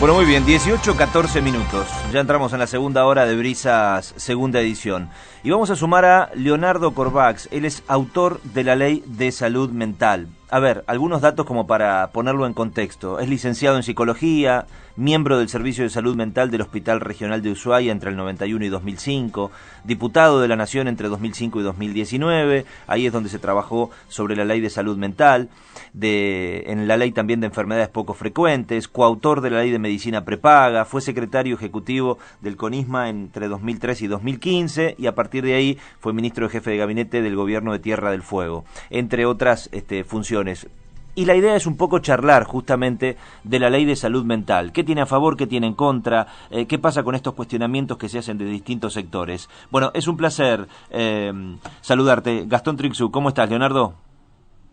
Bueno, muy bien, 18:14 minutos. Ya entramos en la segunda hora de Brisas, segunda edición. Y vamos a sumar a Leonardo Corbax. Él es autor de la Ley de Salud Mental. A ver, algunos datos como para ponerlo en contexto. Es licenciado en Psicología, miembro del Servicio de Salud Mental del Hospital Regional de Ushuaia entre el 91 y 2005, diputado de la Nación entre 2005 y 2019, ahí es donde se trabajó sobre la Ley de Salud Mental, en la Ley también de Enfermedades Poco Frecuentes, coautor de la Ley de Medicina Prepaga, fue secretario ejecutivo del CONISMA entre 2003 y 2015, y a partir de ahí fue ministro de jefe de gabinete del Gobierno de Tierra del Fuego, entre otras funciones. Y la idea es un poco charlar justamente de la Ley de Salud Mental. ¿Qué tiene a favor, qué tiene en contra? ¿Qué pasa con estos cuestionamientos que se hacen de distintos sectores? Bueno, es un placer saludarte. Gastón Trixu, ¿cómo estás, Leonardo?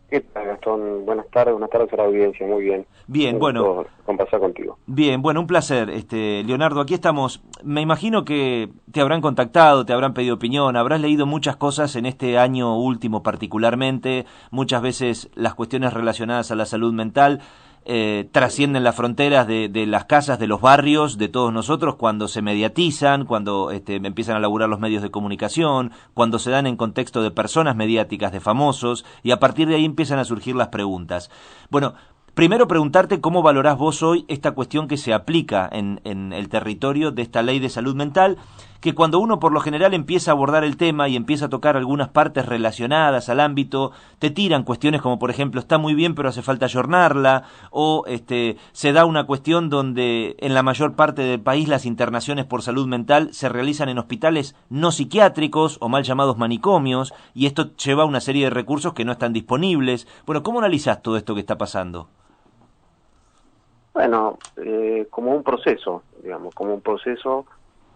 ¿Qué tal, Gastón? Buenas tardes a la audiencia, muy bien. Bien, bueno. Conversar contigo. Bien, bueno, un placer, Leonardo, aquí estamos. Me imagino que te habrán contactado, te habrán pedido opinión, habrás leído muchas cosas en este año último particularmente, muchas veces las cuestiones relacionadas a la salud mental trascienden las fronteras de las casas, de los barrios, de todos nosotros, cuando se mediatizan, cuando empiezan a laburar los medios de comunicación, cuando se dan en contexto de personas mediáticas, de famosos, y a partir de ahí empiezan a surgir las preguntas. Bueno, primero preguntarte cómo valorás vos hoy esta cuestión que se aplica en el territorio de esta Ley de Salud Mental, que cuando uno por lo general empieza a abordar el tema y empieza a tocar algunas partes relacionadas al ámbito, te tiran cuestiones como por ejemplo, está muy bien pero hace falta ayornarla, o se da una cuestión donde en la mayor parte del país las internaciones por salud mental se realizan en hospitales no psiquiátricos o mal llamados manicomios, y esto lleva a una serie de recursos que no están disponibles. Bueno, ¿cómo analizás todo esto que está pasando? Bueno, como un proceso, digamos,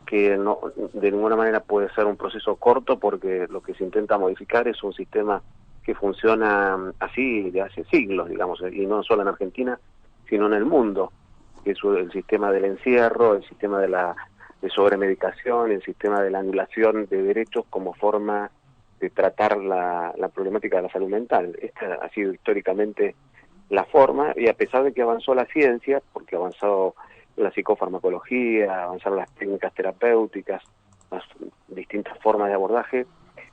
que no, de ninguna manera puede ser un proceso corto, porque lo que se intenta modificar es un sistema que funciona así de hace siglos, digamos, y no solo en Argentina, sino en el mundo, que es el sistema del encierro, el sistema de sobremedicación, el sistema de la anulación de derechos como forma de tratar la problemática de la salud mental. Esta ha sido históricamente la forma, y a pesar de que avanzó la ciencia, porque avanzó la psicofarmacología, avanzaron las técnicas terapéuticas, las distintas formas de abordaje,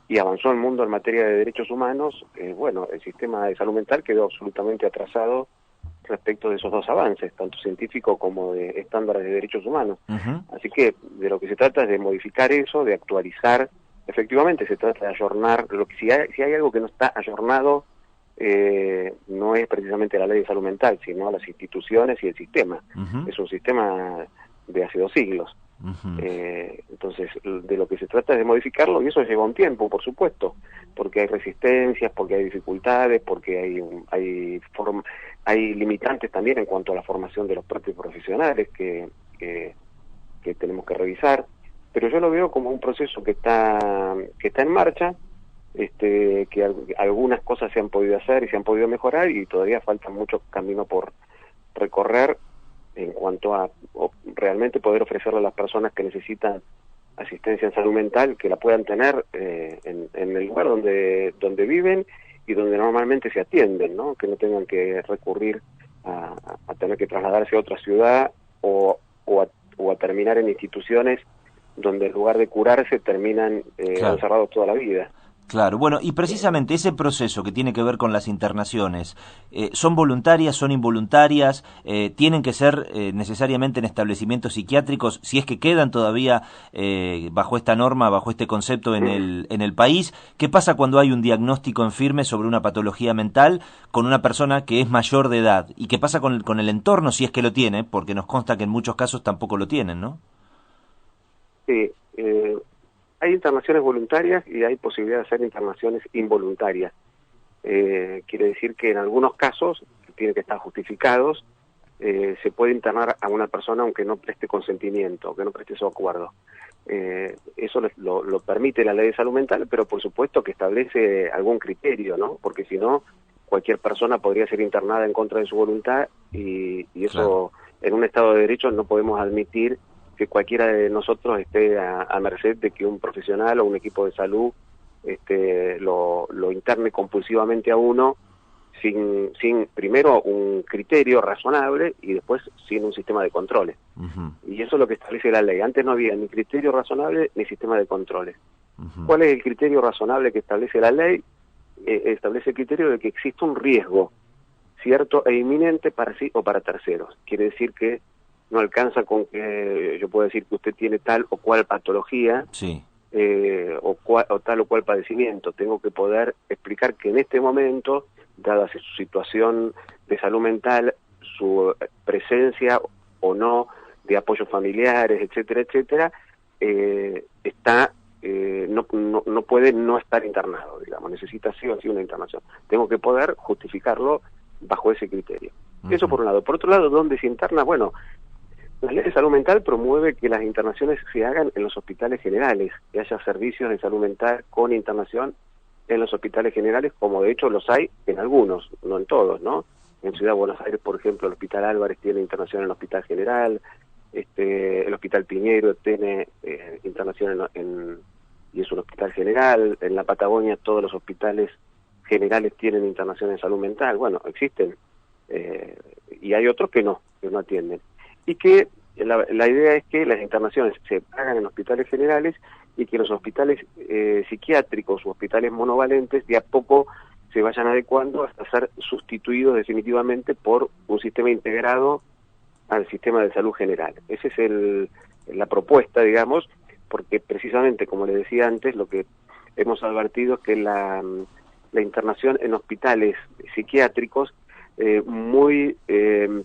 y avanzó el mundo en materia de derechos humanos, bueno, el sistema de salud mental quedó absolutamente atrasado respecto de esos dos avances, tanto científico como de estándares de derechos humanos. Uh-huh. Así que de lo que se trata es de modificar eso, de actualizar. Efectivamente se trata de ayornar, si hay algo que no está ayornado, no es precisamente la Ley de Salud Mental, sino las instituciones y el sistema. Uh-huh. Es un sistema de hace 2 siglos. Uh-huh. Entonces, de lo que se trata es de modificarlo, y eso lleva un tiempo, por supuesto, porque hay resistencias, porque hay dificultades, porque hay limitantes también en cuanto a la formación de los propios profesionales que tenemos que revisar. Pero yo lo veo como un proceso que está en marcha, que algunas cosas se han podido hacer y se han podido mejorar, y todavía falta mucho camino por recorrer en cuanto a realmente poder ofrecerle a las personas que necesitan asistencia en salud mental, que la puedan tener en el lugar donde viven y donde normalmente se atienden, ¿no? Que no tengan que recurrir a tener que trasladarse a otra ciudad o a terminar en instituciones donde en lugar de curarse terminan encerrados toda la vida. Claro, bueno, y precisamente ese proceso que tiene que ver con las internaciones, ¿son voluntarias, son involuntarias? ¿Tienen que ser necesariamente en establecimientos psiquiátricos, si es que quedan todavía bajo esta norma, bajo este concepto en el país? ¿Qué pasa cuando hay un diagnóstico en firme sobre una patología mental con una persona que es mayor de edad? ¿Y qué pasa con el entorno, si es que lo tiene? Porque nos consta que en muchos casos tampoco lo tienen, ¿no? Sí, hay internaciones voluntarias y hay posibilidad de hacer internaciones involuntarias. Quiere decir que en algunos casos, que tienen que estar justificados, se puede internar a una persona aunque no preste consentimiento, que no preste su acuerdo. Eso lo permite la Ley de Salud Mental, pero por supuesto que establece algún criterio, ¿no? Porque si no, cualquier persona podría ser internada en contra de su voluntad, y eso, claro, en un Estado de Derecho no podemos admitir que cualquiera de nosotros esté a merced de que un profesional o un equipo de salud lo interne compulsivamente a uno sin primero un criterio razonable y después sin un sistema de controles. Y eso es lo que establece la ley. Antes no había ni criterio razonable ni sistema de controles. ¿Cuál es el criterio razonable que establece la ley? Establece el criterio de que existe un riesgo cierto e inminente para sí o para terceros. Quiere decir que no alcanza con que yo pueda decir que usted tiene tal o cual patología, Sí. o tal o cual padecimiento. Tengo que poder explicar que en este momento, dada su situación de salud mental, su presencia o no de apoyos familiares, etcétera, etcétera, no puede no estar internado, digamos, necesita sí o sí una internación. Tengo que poder justificarlo bajo ese criterio. Eso por un lado. Por otro lado, ¿dónde se interna? Bueno, la ley de salud mental promueve que las internaciones se hagan en los hospitales generales, que haya servicios de salud mental con internación en los hospitales generales, como de hecho los hay en algunos, no en todos, ¿no? En Ciudad de Buenos Aires, por ejemplo, el Hospital Álvarez tiene internación en el Hospital General, el Hospital Piñero tiene internación y es un hospital general, en la Patagonia todos los hospitales generales tienen internación en salud mental. Bueno, existen, y hay otros que no atienden. Y que la idea es que las internaciones se hagan en hospitales generales y que los hospitales psiquiátricos o hospitales monovalentes de a poco se vayan adecuando hasta ser sustituidos definitivamente por un sistema integrado al sistema de salud general. Esa es la propuesta, digamos, porque precisamente, como les decía antes, lo que hemos advertido es que la internación en hospitales psiquiátricos muy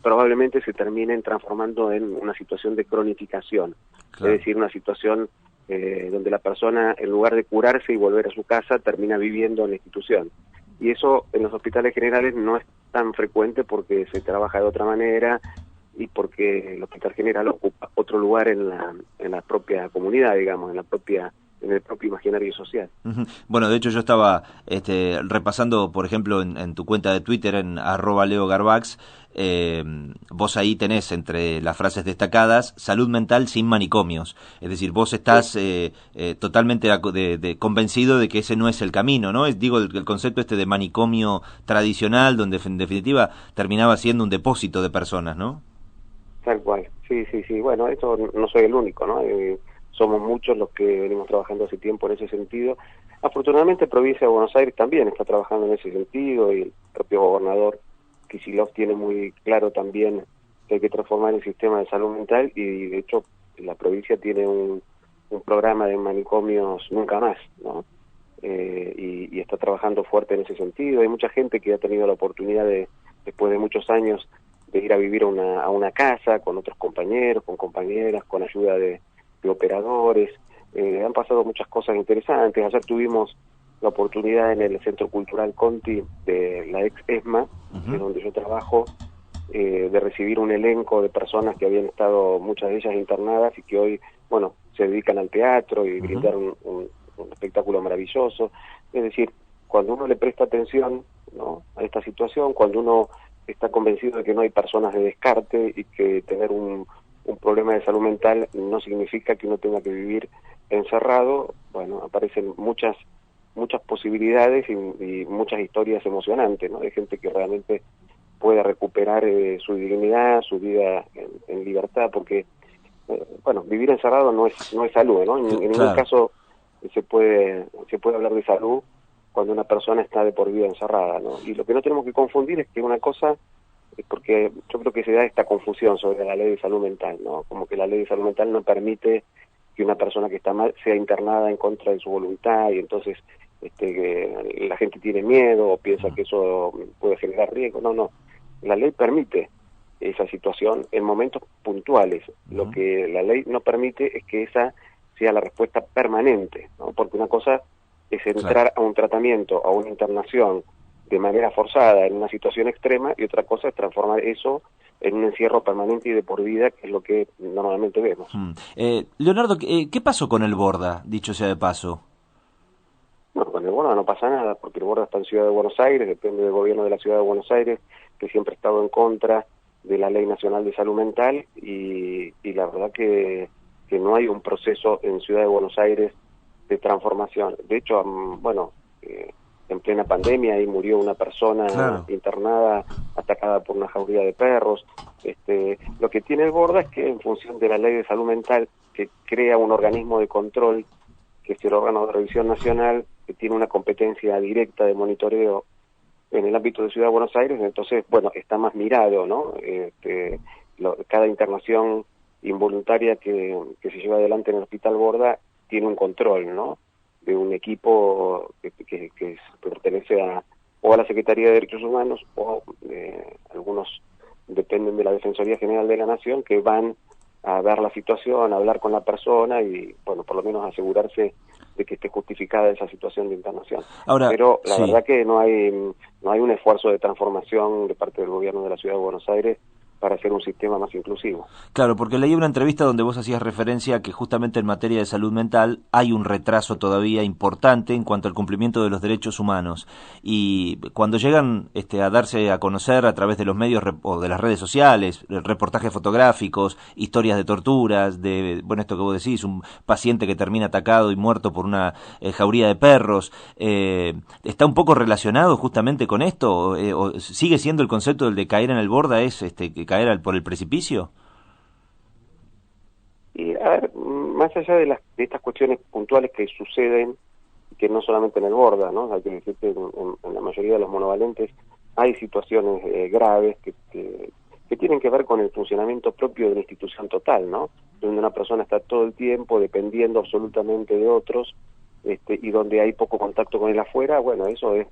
probablemente se terminen transformando en una situación de cronificación, claro. Es decir, una situación donde la persona, en lugar de curarse y volver a su casa, termina viviendo en la institución. Y eso en los hospitales generales no es tan frecuente porque se trabaja de otra manera y porque el hospital general ocupa otro lugar en la propia comunidad, digamos, en el propio imaginario social. Bueno, de hecho yo estaba repasando, por ejemplo, en tu cuenta de Twitter, en @LeoGarbax, vos ahí tenés entre las frases destacadas, salud mental sin manicomios. Es decir, vos estás totalmente convencido de que ese no es el camino, ¿no? Digo, el concepto de manicomio tradicional, donde en definitiva terminaba siendo un depósito de personas, ¿no? Tal cual, sí. Bueno, eso no soy el único, ¿no? Somos muchos los que venimos trabajando hace tiempo en ese sentido. Afortunadamente, Provincia de Buenos Aires también está trabajando en ese sentido y el propio gobernador Kicillof tiene muy claro también que hay que transformar el sistema de salud mental y, de hecho, la provincia tiene un programa de manicomios nunca más, ¿no? Y está trabajando fuerte en ese sentido. Hay mucha gente que ha tenido la oportunidad después de muchos años, de ir a vivir a una casa con otros compañeros, con compañeras, con ayuda de operadores. Han pasado muchas cosas interesantes. Ayer tuvimos la oportunidad en el Centro Cultural Conti de la ex ESMA, que es donde yo trabajo, de recibir un elenco de personas que habían estado, muchas de ellas internadas, y que hoy, bueno, se dedican al teatro y brindar un espectáculo maravilloso. Es decir, cuando uno le presta atención, ¿no?, a esta situación, cuando uno está convencido de que no hay personas de descarte y que tener un problema de salud mental no significa que uno tenga que vivir encerrado, bueno, aparecen muchas posibilidades y muchas historias emocionantes, ¿no?, de gente que realmente puede recuperar su dignidad, su vida en libertad, porque bueno, vivir encerrado no es salud, ¿no? En ningún caso se puede hablar de salud cuando una persona está de por vida encerrada, ¿no? Y lo que no tenemos que confundir es que una cosa, porque yo creo que se da esta confusión sobre la ley de salud mental, ¿no? Como que la ley de salud mental no permite que una persona que está mal sea internada en contra de su voluntad y entonces que la gente tiene miedo o piensa que eso puede generar riesgo. No. La ley permite esa situación en momentos puntuales. Lo que la ley no permite es que esa sea la respuesta permanente, ¿no? Porque una cosa es entrar a un tratamiento, a una internación de manera forzada en una situación extrema, y otra cosa es transformar eso en un encierro permanente y de por vida, que es lo que normalmente vemos. Leonardo, ¿qué pasó con el Borda, dicho sea de paso? No, con el Borda no pasa nada, porque el Borda está en Ciudad de Buenos Aires, depende del gobierno de la Ciudad de Buenos Aires, que siempre ha estado en contra de la Ley Nacional de Salud Mental, y la verdad que no hay un proceso en Ciudad de Buenos Aires de transformación. De hecho, en plena pandemia, ahí murió una persona Claro. internada atacada por una jauría de perros. Lo que tiene el Borda es que en función de la ley de salud mental, que crea un organismo de control, que es el órgano de revisión nacional, que tiene una competencia directa de monitoreo en el ámbito de Ciudad de Buenos Aires, entonces, bueno, está más mirado, ¿no? Cada internación involuntaria que se lleva adelante en el Hospital Borda tiene un control, ¿no? De un equipo que pertenece o a la Secretaría de Derechos Humanos o algunos dependen de la Defensoría General de la Nación, que van a ver la situación, a hablar con la persona y, bueno, por lo menos asegurarse de que esté justificada esa situación de internación. Ahora, pero la sí. verdad que no hay un esfuerzo de transformación de parte del gobierno de la Ciudad de Buenos Aires para hacer un sistema más inclusivo. Claro, porque leí una entrevista donde vos hacías referencia a que justamente en materia de salud mental hay un retraso todavía importante en cuanto al cumplimiento de los derechos humanos. Y cuando llegan a darse a conocer a través de los medios o de las redes sociales, reportajes fotográficos, historias de torturas, de, bueno, esto que vos decís, un paciente que termina atacado y muerto por una jauría de perros, ¿está un poco relacionado justamente con esto? ¿O sigue siendo el concepto del de caer en el Borda es que caer por el precipicio? Y a ver, más allá de estas cuestiones puntuales que suceden, que no solamente en el Borda, ¿no? Hay que decir que en la mayoría de los monovalentes hay situaciones graves que tienen que ver con el funcionamiento propio de una institución total, ¿no? Donde una persona está todo el tiempo dependiendo absolutamente de otros, y donde hay poco contacto con el afuera. Bueno, eso es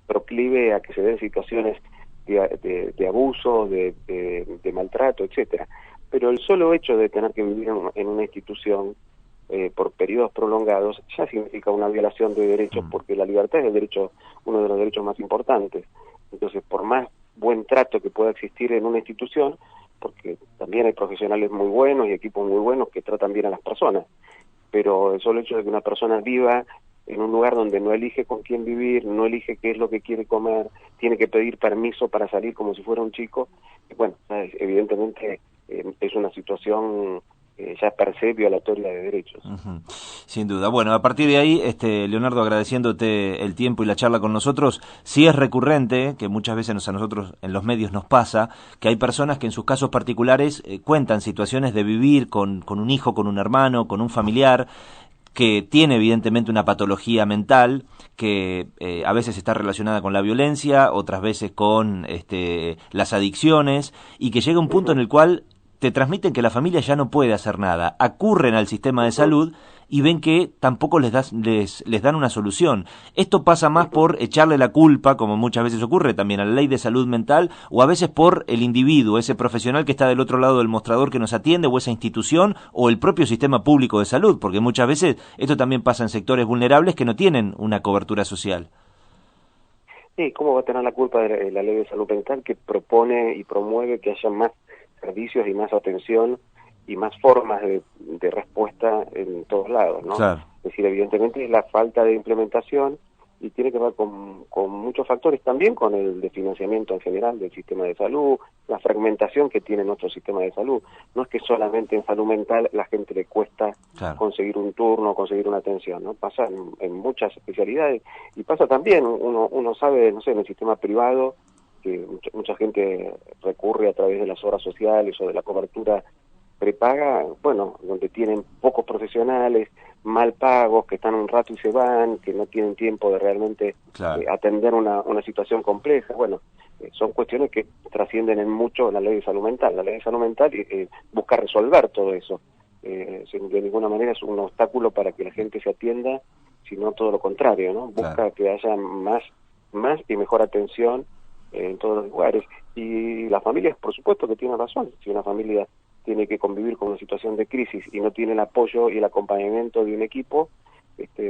proclive a que se den situaciones de abuso, de maltrato, etcétera. Pero el solo hecho de tener que vivir en una institución por periodos prolongados ya significa una violación de derechos, porque la libertad es uno de los derechos más importantes. Entonces, por más buen trato que pueda existir en una institución, porque también hay profesionales muy buenos y equipos muy buenos que tratan bien a las personas, pero el solo hecho de que una persona viva en un lugar donde no elige con quién vivir, no elige qué es lo que quiere comer, tiene que pedir permiso para salir como si fuera un chico, bueno, evidentemente es una situación ya per se violatoria de derechos. Uh-huh. Sin duda. Bueno, a partir de ahí, Leonardo, agradeciéndote el tiempo y la charla con nosotros, sí es recurrente, que muchas veces a nosotros en los medios nos pasa, que hay personas que en sus casos particulares cuentan situaciones de vivir con un hijo, con un hermano, con un familiar, que tiene evidentemente una patología mental que a veces está relacionada con la violencia, otras veces con las adicciones, y que llega un punto en el cual te transmiten que la familia ya no puede hacer nada, acurren al sistema de salud y ven que tampoco les dan una solución. Esto pasa más por echarle la culpa, como muchas veces ocurre también, a la ley de salud mental, o a veces por el individuo, ese profesional que está del otro lado del mostrador que nos atiende, o esa institución, o el propio sistema público de salud, porque muchas veces esto también pasa en sectores vulnerables que no tienen una cobertura social. Sí, ¿cómo va a tener la culpa de la ley de salud mental que propone y promueve que haya más servicios y más atención y más formas de respuesta en todos lados, ¿no? Claro. Es decir, evidentemente es la falta de implementación y tiene que ver con muchos factores, también con el de financiamiento en general del sistema de salud, la fragmentación que tiene nuestro sistema de salud. No es que solamente en salud mental la gente le cuesta conseguir un turno, conseguir una atención, ¿no? Pasa en muchas especialidades y pasa también, uno sabe, no sé, en el sistema privado, que mucha gente recurre a través de las obras sociales o de la cobertura prepaga, bueno, donde tienen pocos profesionales, mal pagos, que están un rato y se van, que no tienen tiempo de realmente atender una situación compleja. Bueno, son cuestiones que trascienden en mucho la ley de salud mental. La ley de salud mental busca resolver todo eso. De ninguna manera es un obstáculo para que la gente se atienda, sino todo lo contrario, ¿no? Busca que haya más y mejor atención en todos los lugares. Y las familias, por supuesto que tienen razón. Si una familia tiene que convivir con una situación de crisis y no tiene el apoyo y el acompañamiento de un equipo,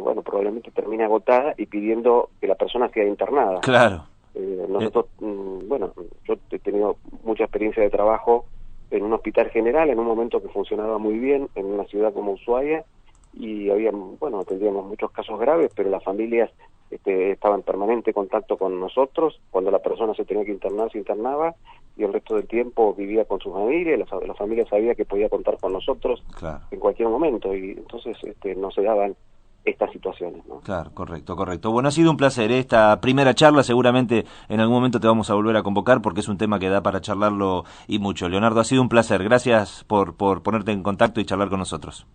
bueno, probablemente termine agotada y pidiendo que la persona sea internada. Claro. Nosotros, bueno, yo he tenido mucha experiencia de trabajo en un hospital general, en un momento que funcionaba muy bien, en una ciudad como Ushuaia, y atendíamos muchos casos graves, pero las familias estaban en permanente contacto con nosotros. Cuando la persona se tenía que internar, se internaba, y el resto del tiempo vivía con su familia, y la familia sabía que podía contar con nosotros en cualquier momento, y entonces no se daban estas situaciones, ¿no? Claro, correcto. Bueno, ha sido un placer esta primera charla. Seguramente en algún momento te vamos a volver a convocar porque es un tema que da para charlarlo y mucho. Leonardo, ha sido un placer. Gracias por ponerte en contacto y charlar con nosotros.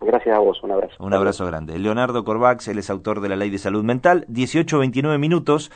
Gracias a vos, un abrazo. Un abrazo grande. Leonardo Corbax, él es autor de la Ley de Salud Mental, 18:29 minutos.